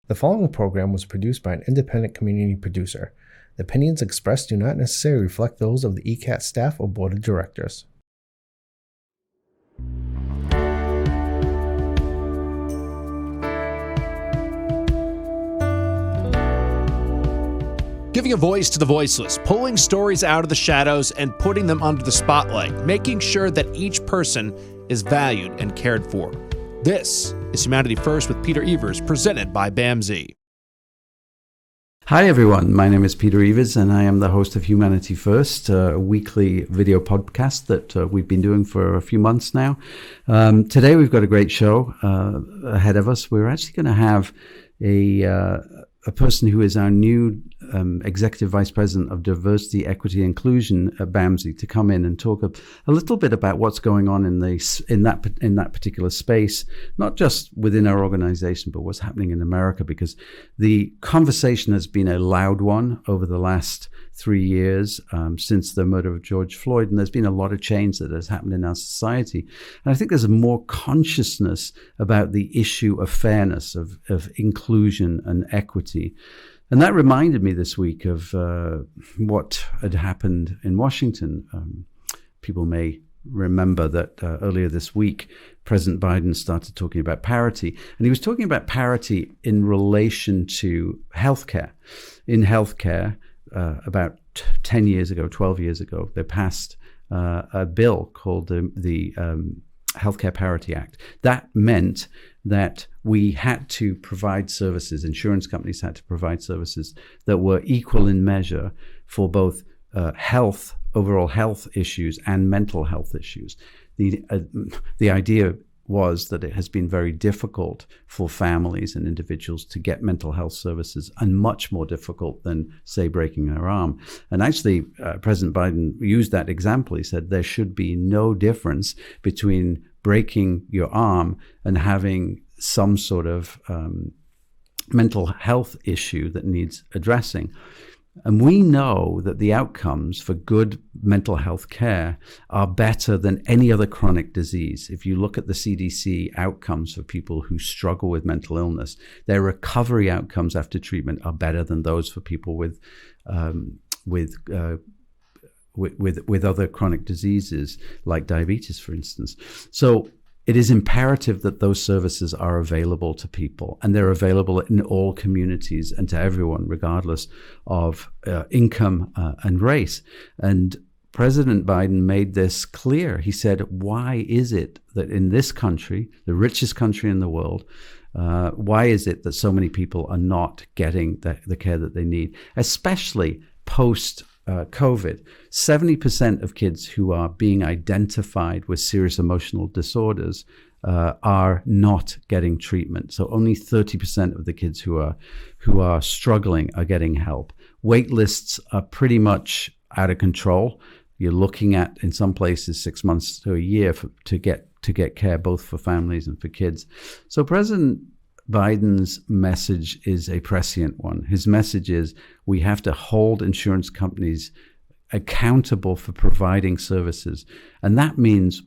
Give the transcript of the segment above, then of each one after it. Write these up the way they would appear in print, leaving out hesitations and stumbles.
The following program was produced by an independent community producer. The opinions expressed do not necessarily reflect those of the ECAT staff or board of directors. Giving a voice to the voiceless, pulling stories out of the shadows and putting them under the spotlight, making sure that each person is valued and cared for. This is Humanity First with Peter Evers, presented by BAMSI. Hi everyone, my name is Peter Evers and I am the host of Humanity First, a weekly video podcast that we've been doing for a few months now. Today we've got a great show ahead of us. We're actually going to have a person who is our new Executive Vice President of Diversity, Equity, and Inclusion at BAMSI to come in and talk a little bit about what's going on in that particular space, not just within our organization, but what's happening in America, because the conversation has been a loud one over the last 3 years since the murder of George Floyd, and there's been a lot of change that has happened in our society. And I think there's a more consciousness about the issue of fairness, of inclusion and equity. And that reminded me this week of what had happened in Washington. People may remember that earlier this week, President Biden started talking about parity. And he was talking about parity in relation to healthcare. In healthcare, about 10 years ago, 12 years ago, they passed a bill called the Healthcare Parity Act. That meant that we had to provide services, insurance companies had to provide services that were equal in measure for both overall health issues and mental health issues. The idea was that it has been very difficult for families and individuals to get mental health services, and much more difficult than, say, breaking their arm. And actually, President Biden used that example. He said there should be no difference between breaking your arm and having some sort of mental health issue that needs addressing. And we know that the outcomes for good mental health care are better than any other chronic disease. If you look at the CDC outcomes for people who struggle with mental illness, their recovery outcomes after treatment are better than those for people with other chronic diseases like diabetes, for instance. So it is imperative that those services are available to people, and they're available in all communities and to everyone, regardless of income and race. And President Biden made this clear. He said, why is it that in this country, the richest country in the world, why is it that so many people are not getting the care that they need, especially post COVID? 70% of kids who are being identified with serious emotional disorders are not getting treatment. So only 30% of the kids who are struggling are getting help. Wait lists are pretty much out of control. You're looking at, in some places, 6 months to a year to get care, both for families and for kids. So President Biden's message is a prescient one. His message is we have to hold insurance companies accountable for providing services. And that means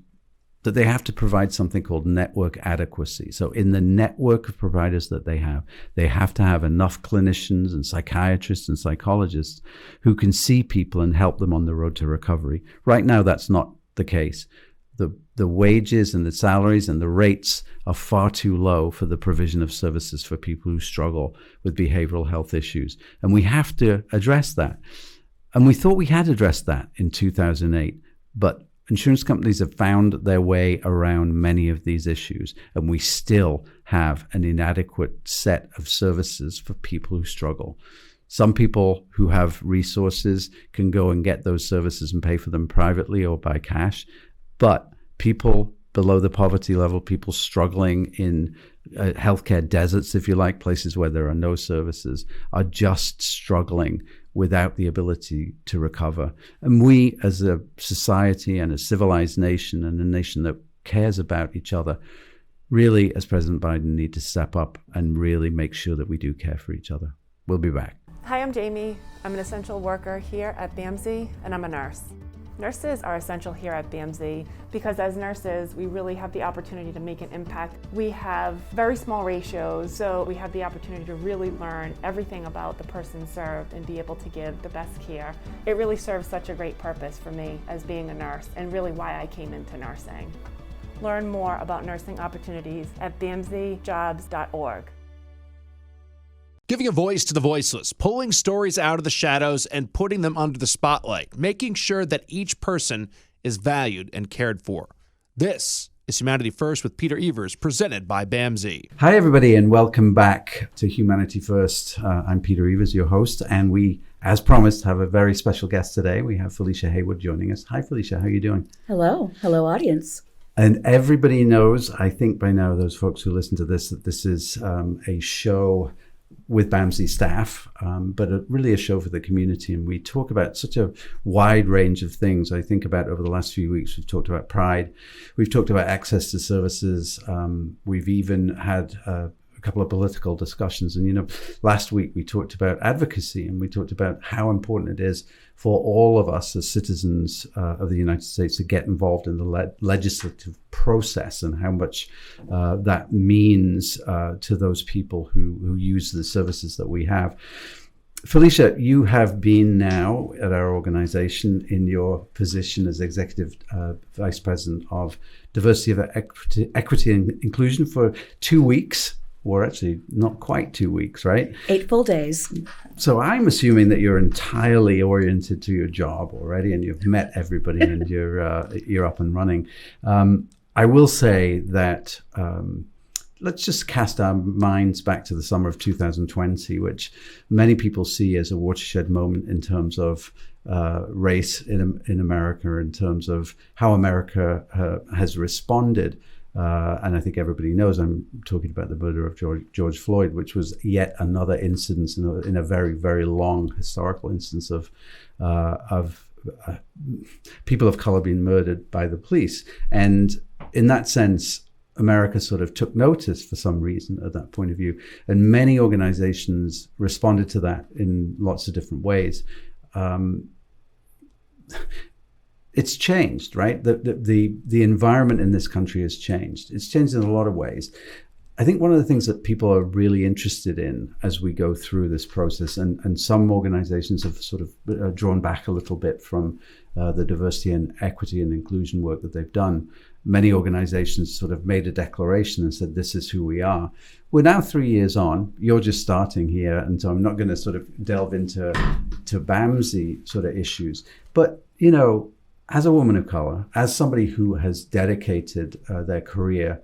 that they have to provide something called network adequacy. So in the network of providers that they have to have enough clinicians and psychiatrists and psychologists who can see people and help them on the road to recovery. Right now, that's not the case. The wages and the salaries and the rates are far too low for the provision of services for people who struggle with behavioral health issues. And we have to address that. And we thought we had addressed that in 2008, but insurance companies have found their way around many of these issues, and we still have an inadequate set of services for people who struggle. Some people who have resources can go and get those services and pay for them privately or by cash. But people below the poverty level, people struggling in healthcare deserts, if you like, places where there are no services, are just struggling without the ability to recover. And we, as a society and a civilized nation and a nation that cares about each other, really, as President Biden, need to step up and really make sure that we do care for each other. We'll be back. Hi, I'm Jamie. I'm an essential worker here at BAMSI, and I'm a nurse. Nurses are essential here at BAMSI because as nurses, we really have the opportunity to make an impact. We have very small ratios, so we have the opportunity to really learn everything about the person served and be able to give the best care. It really serves such a great purpose for me as being a nurse and really why I came into nursing. Learn more about nursing opportunities at bamsijobs.org. Giving a voice to the voiceless, pulling stories out of the shadows and putting them under the spotlight, making sure that each person is valued and cared for. This is Humanity First with Peter Evers, presented by BAMSI. Hi, everybody, and welcome back to Humanity First. I'm Peter Evers, your host, and we, as promised, have a very special guest today. We have Felicia Heywood joining us. Hi, Felicia. How are you doing? Hello. Hello, audience. And everybody knows, I think by now, those folks who listen to this, that this is a show with BAMSI staff, but really a show for the community. And we talk about such a wide range of things. I think about over the last few weeks, we've talked about pride. We've talked about access to services. We've even had a couple of political discussions. And, last week we talked about advocacy, and we talked about how important it is for all of us as citizens of the United States to get involved in the legislative process, and how much that means to those people who use the services that we have. Felicia, you have been now at our organization in your position as Executive Vice President of Diversity, Equity and Inclusion for 2 weeks. Or actually not quite 2 weeks, right? 8 full days. So I'm assuming that you're entirely oriented to your job already, and you've met everybody, and you're up and running. I will say that let's just cast our minds back to the summer of 2020, which many people see as a watershed moment in terms of race in America, in terms of how America has responded. And I think everybody knows I'm talking about the murder of George Floyd, which was yet another incidence in a very, very long historical instance of people of color being murdered by the police. And in that sense, America sort of took notice for some reason at that point of view. And many organizations responded to that in lots of different ways. It's changed, right? The environment in this country has changed. It's changed in a lot of ways. I think one of the things that people are really interested in as we go through this process, and some organizations have sort of drawn back a little bit from the diversity and equity and inclusion work that they've done. Many organizations sort of made a declaration and said, this is who we are. We're now 3 years on. You're just starting here. And so I'm not going to sort of delve into BAMSI sort of issues. But, as a woman of color, as somebody who has dedicated their career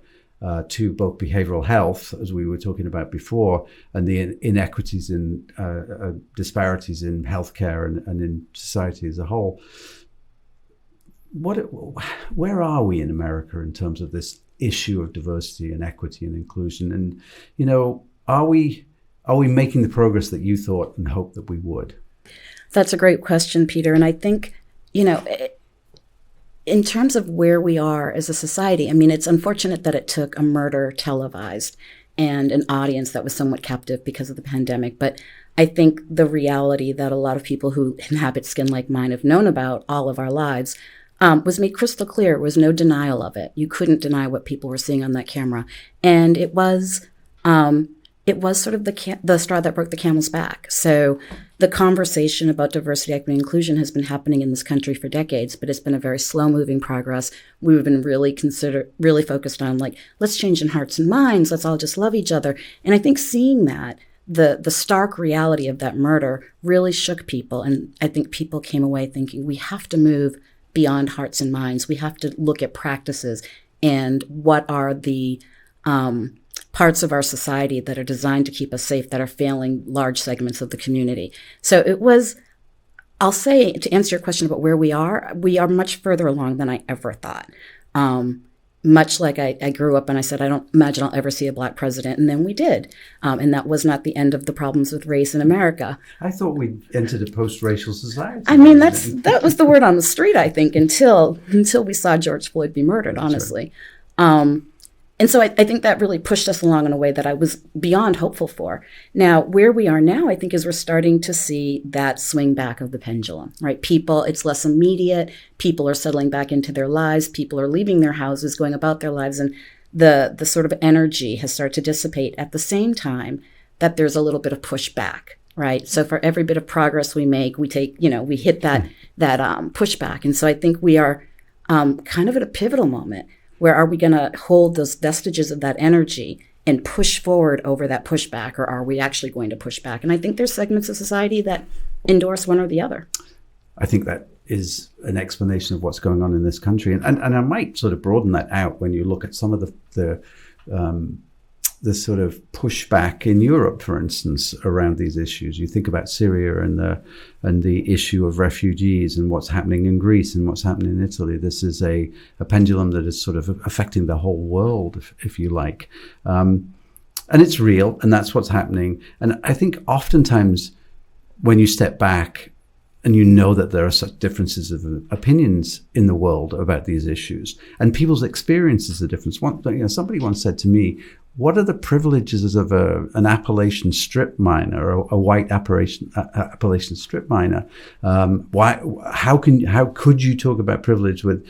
to both behavioral health, as we were talking about before, and the inequities and disparities in healthcare and in society as a whole, where are we in America in terms of this issue of diversity and equity and inclusion? And, are we making the progress that you thought and hoped that we would? That's a great question, Peter. And I think, in terms of where we are as a society, it's unfortunate that it took a murder televised and an audience that was somewhat captive because of the pandemic. But I think the reality that a lot of people who inhabit skin like mine have known about all of our lives was made crystal clear. There was no denial of it. You couldn't deny what people were seeing on that camera. And it was sort of the straw that broke the camel's back. So the conversation about diversity, equity, and inclusion has been happening in this country for decades, but it's been a very slow-moving progress. We've been really focused on, let's change in hearts and minds. Let's all just love each other. And I think seeing that, the stark reality of that murder really shook people. And I think people came away thinking, we have to move beyond hearts and minds. We have to look at practices and what are the parts of our society that are designed to keep us safe that are failing large segments of the community. So it was, I'll say, to answer your question about where we are much further along than I ever thought. Much like I grew up and I said, I don't imagine I'll ever see a Black president. And then we did. And that was not the end of the problems with race in America. I thought we entered a post-racial society. That was the word on the street, I think, until we saw George Floyd be murdered, honestly. Right. And so I think that really pushed us along in a way that I was beyond hopeful for. Now, where we are now, I think, is we're starting to see that swing back of the pendulum, right? People, it's less immediate. People are settling back into their lives. People are leaving their houses, going about their lives. And the sort of energy has started to dissipate at the same time that there's a little bit of pushback, right? So for every bit of progress we make, we take, we hit that pushback. And so I think we are kind of at a pivotal moment. Where are we going to hold those vestiges of that energy and push forward over that pushback, or are we actually going to push back? And I think there's segments of society that endorse one or the other. I think that is an explanation of what's going on in this country. And I might sort of broaden that out when you look at some of the sort of pushback in Europe, for instance, around these issues. You think about Syria and the issue of refugees and what's happening in Greece and what's happening in Italy. This is a pendulum that is sort of affecting the whole world, if you like. And it's real, and that's what's happening. And I think oftentimes when you step back and you know that there are such differences of opinions in the world about these issues, and people's experiences are different. Somebody once said to me, what are the privileges of an Appalachian strip miner, or a white Appalachian strip miner? How could you talk about privilege with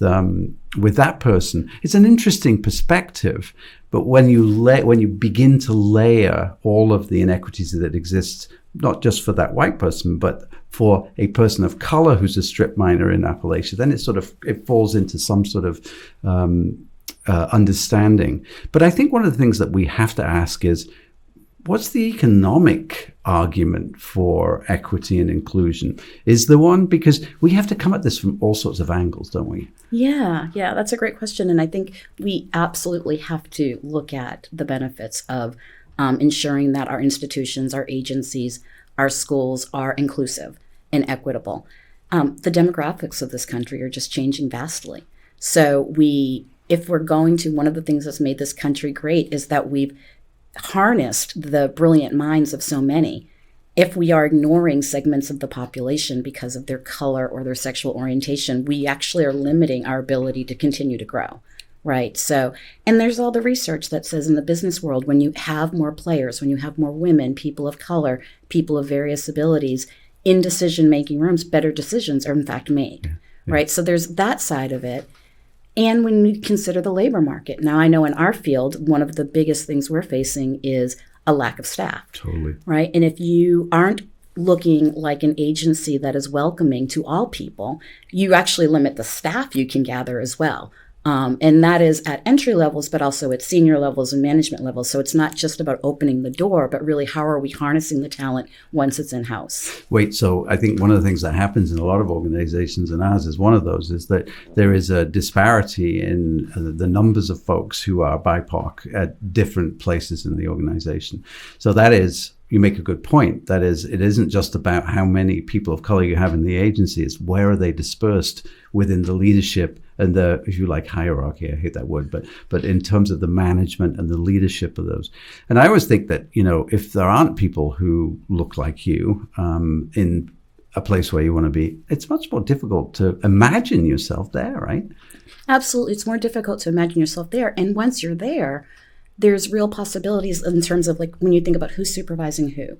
that person? It's an interesting perspective, but when you begin to layer all of the inequities that exist, not just for that white person, but for a person of color who's a strip miner in Appalachia, then it falls into some sort of understanding. But I think one of the things that we have to ask is, what's the economic argument for equity and inclusion? Is there one? Because we have to come at this from all sorts of angles, don't we? Yeah, that's a great question. And I think we absolutely have to look at the benefits of ensuring that our institutions, our agencies, our schools are inclusive and equitable. The demographics of this country are just changing vastly. So if we're going to, one of the things that's made this country great is that we've harnessed the brilliant minds of so many. If we are ignoring segments of the population because of their color or their sexual orientation, we actually are limiting our ability to continue to grow, right? So, and there's all the research that says in the business world, when you have more players, when you have more women, people of color, people of various abilities in decision-making rooms, better decisions are in fact made, right? So there's that side of it. And when we consider the labor market, now I know in our field, one of the biggest things we're facing is a lack of staff. Totally. Right? And if you aren't looking like an agency that is welcoming to all people, you actually limit the staff you can gather as well. And that is at entry levels, but also at senior levels and management levels. So it's not just about opening the door, but really how are we harnessing the talent once it's in-house? Wait, so I think one of the things that happens in a lot of organizations, and ours is one of those, is that there is a disparity in the numbers of folks who are BIPOC at different places in the organization. So that is, you make a good point. That is, it isn't just about how many people of color you have in the agency. It's where are they dispersed within the leadership and the, if you like, hierarchy. I hate that word, but in terms of the management and the leadership of those. And I always think that, if there aren't people who look like you in a place where you want to be, it's much more difficult to imagine yourself there, right? Absolutely. It's more difficult to imagine yourself there. And once you're there, there's real possibilities in terms of like when you think about who's supervising who,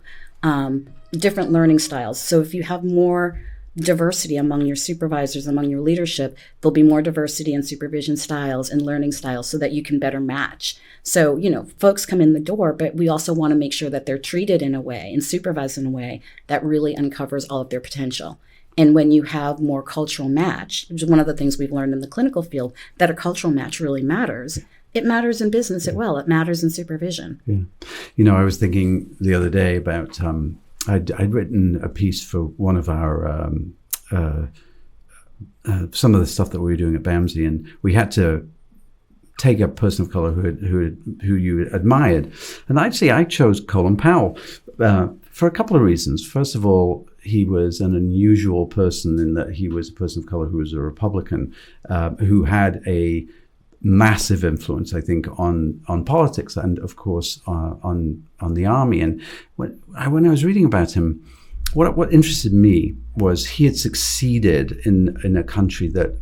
different learning styles. So if you have more diversity among your supervisors, among your leadership, there'll be more diversity in supervision styles and learning styles so that you can better match. So, folks come in the door, but we also want to make sure that they're treated in a way and supervised in a way that really uncovers all of their potential. And when you have more cultural match, which is one of the things we've learned in the clinical field, that a cultural match really matters. It matters in business as well. It matters in supervision. Yeah. I was thinking the other day about, I'd written a piece for one of our, some of the stuff that we were doing at BAMSI, and we had to take a person of color who you admired. And I'd say I chose Colin Powell for a couple of reasons. First of all, he was an unusual person in that he was a person of color who was a Republican, who had a massive influence, I think, on politics and, of course, on the army. And when I was reading about him, what interested me was he had succeeded in a country that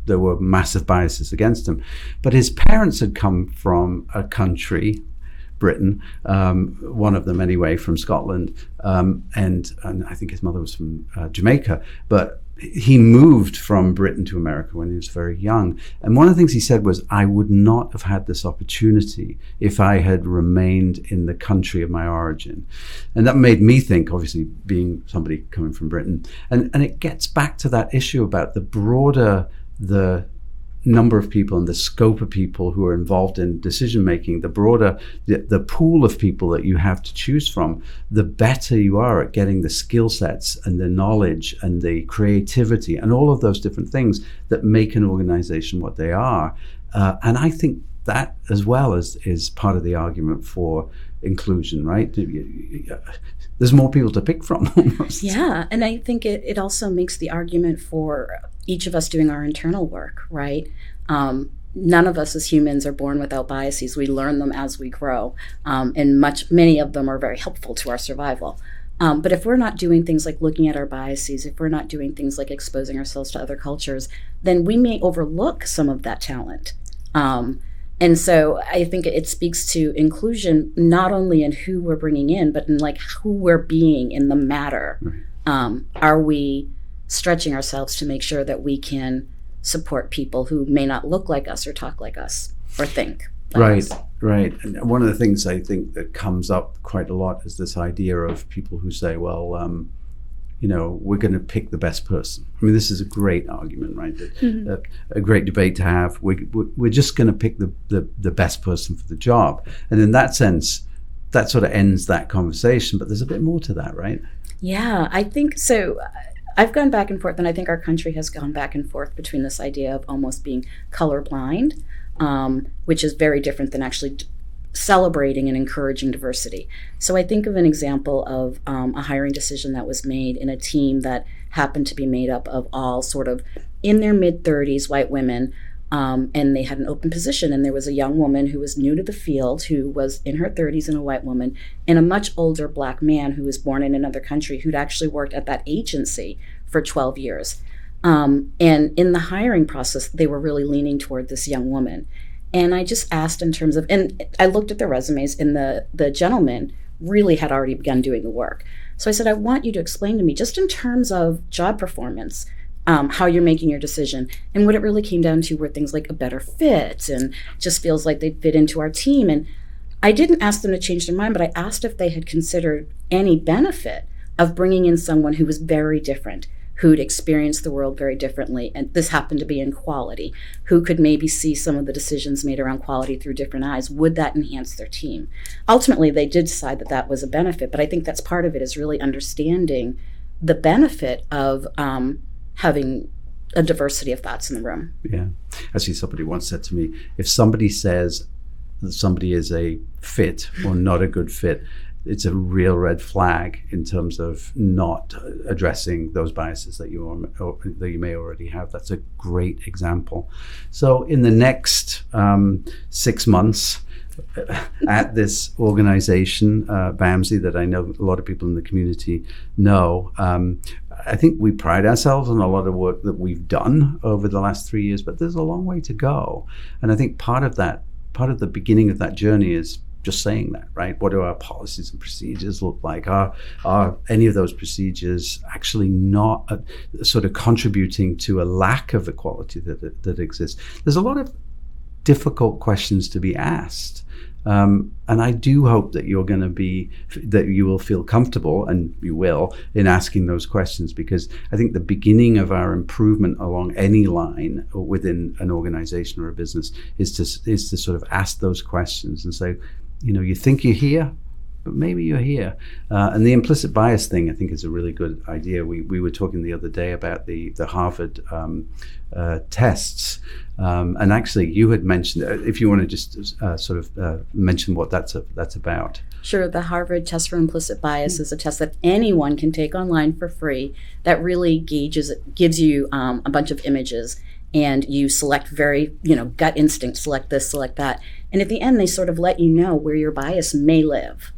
there were massive biases against him. But his parents had come from a country, Britain, one of them anyway, from Scotland, and I think his mother was from Jamaica, but he moved from Britain to America when he was very young. And one of the things he said was, I would not have had this opportunity if I had remained in the country of my origin. And that made me think, obviously being somebody coming from Britain, and it gets back to that issue about the broader the number of people and the scope of people who are involved in decision making, the broader the pool of people that you have to choose from, the better you are at getting the skill sets and the knowledge and the creativity and all of those different things that make an organization what they are. And I think that as well is part of the argument for inclusion, right? There's more people to pick from almost. Yeah, and I think it also makes the argument for each of us doing our internal work, right? None of us as humans are born without biases. We learn them as we grow, and many of them are very helpful to our survival. But if we're not doing things like looking at our biases, if we're not doing things like exposing ourselves to other cultures, then we may overlook some of that talent. And so I think it speaks to inclusion, not only in who we're bringing in, but in like who we're being in the matter. Right. Are we stretching ourselves to make sure that we can support people who may not look like us or talk like us or think like us? Right. And one of the things I think that comes up quite a lot is this idea of people who say, well, we're going to pick the best person. I mean, this is a great argument, right? Mm-hmm. A great debate to have. We're just going to pick the best person for the job. And in that sense, that sort of ends that conversation. But there's a bit more to that, right? Yeah, I think so. I've gone back and forth, and I think our country has gone back and forth between this idea of almost being colorblind, which is very different than actually celebrating and encouraging diversity. So I think of an example of a hiring decision that was made in a team that happened to be made up of all sort of in their mid-30s white women, and they had an open position, and there was a young woman who was new to the field who was in her 30s and a white woman, and a much older black man who was born in another country who'd actually worked at that agency for 12 years. And in the hiring process, they were really leaning toward this young woman. And I just asked in terms of, and I looked at the resumes, and the gentleman really had already begun doing the work. So I said, I want you to explain to me, just in terms of job performance, how you're making your decision. And what it really came down to were things like a better fit and just feels like they'd fit into our team. And I didn't ask them to change their mind, but I asked if they had considered any benefit of bringing in someone who was very different, who'd experienced the world very differently, and this happened to be in quality, who could maybe see some of the decisions made around quality through different eyes. Would that enhance their team? Ultimately, they did decide that that was a benefit, but I think that's part of it, is really understanding the benefit of having a diversity of thoughts in the room. Yeah. Actually, somebody once said to me, if somebody says that somebody is a fit or not a good fit, it's a real red flag in terms of not addressing those biases that you may already have. That's a great example. So in the next 6 months at this organization, BAMSI, that I know a lot of people in the community know, I think we pride ourselves on a lot of work that we've done over the last 3 years, but there's a long way to go. And I think part of the beginning of that journey is just saying that, right? What do our policies and procedures look like? Are any of those procedures actually not sort of contributing to a lack of equality that exists? There's a lot of difficult questions to be asked. And I do hope that that you will feel comfortable, and you will, in asking those questions, because I think the beginning of our improvement along any line within an organization or a business is to sort of ask those questions and say, you think you're here, but maybe you're here. And the implicit bias thing, I think, is a really good idea. We were talking the other day about the Harvard tests. And actually, you had mentioned, if you want to just mention what that's about. Sure. The Harvard Test for Implicit Bias is a test that anyone can take online for free that really gives you a bunch of images, and you select very, gut instinct, select this, select that. And at the end, they sort of let you know where your bias may live.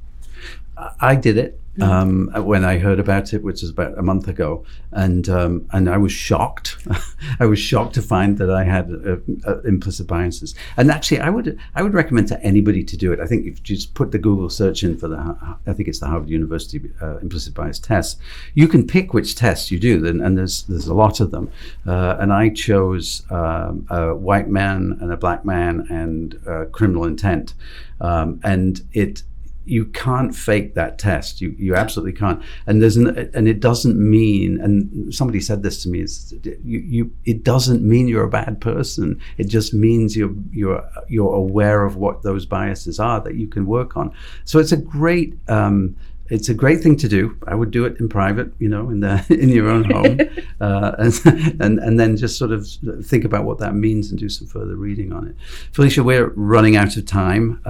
I did it when I heard about it, which was about a month ago, and I was shocked. I was shocked to find that I had implicit biases. And actually, I would recommend to anybody to do it. I think if you just put the Google search in for I think it's the Harvard University implicit bias test, you can pick which test you do, and there's a lot of them. And I chose a white man and a black man and criminal intent, and you can't fake that test. You absolutely can't. And it doesn't mean, and somebody said this to me, it doesn't mean you're a bad person. It just means you're aware of what those biases are that you can work on. So it's a great thing to do. I would do it in private, in your own home, and then just sort of think about what that means and do some further reading on it. Felicia, we're running out of time,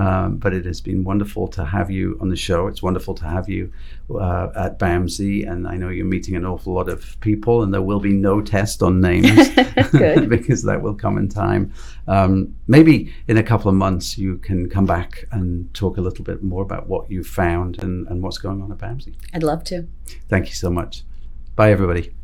but it has been wonderful to have you on the show. It's wonderful to have you at BAMSI, and I know you're meeting an awful lot of people, and there will be no test on names because that will come in time. Maybe in a couple of months you can come back and talk a little bit more about what you've found and what's going on at BAMSI. I'd love to. Thank you so much. Bye, everybody.